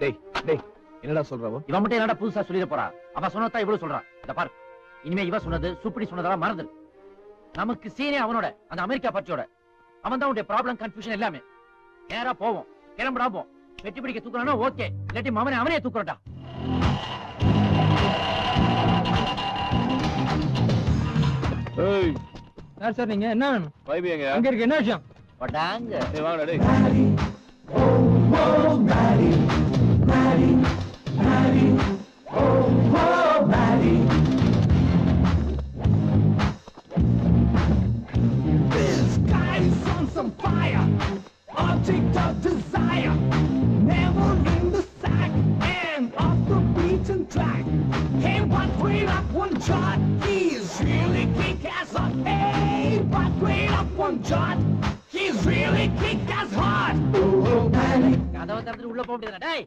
டேய் டேய் என்னடா சொல்றவோ? இவன் மட்டும் என்னடா புதுசா சொல்லிட போறா? அவ சொன்னதா இவ்வளவு சொல்றா. இத பாரு, இனிமே இவ சொன்னது சூப்படி சொன்னதெல்லாம் மறந்துரு. நமக்கு சீனே அவனோட அந்த அமெரிக்கா பற்றியோட. அவன் தான் உடைய ப்ராப்ளம் கன்ஃபியூஷன் எல்லாமே. நேரா போவோம், கிளம்புடா போ. வெட்டி பிடிக்க தூக்குறானா ஓகே, இல்லாட்டி அவனே தூக்குறடா. ஏய் சார் நீங்க என்ன வேணும்? வைபி எங்க? அங்க இருக்கு. என்ன விஷயம்? படாங்க. டேய் வாங்கடா டேய். This guy is on some fire, object of desire, never in the sack and off the beaten track. Hey, but wait up one shot, he's really kick-ass hot. Hey, but wait up one shot, he's really kick-ass hot. Oh, panic. கதவை திறந்து உள்ள போக முடியாது. டேய்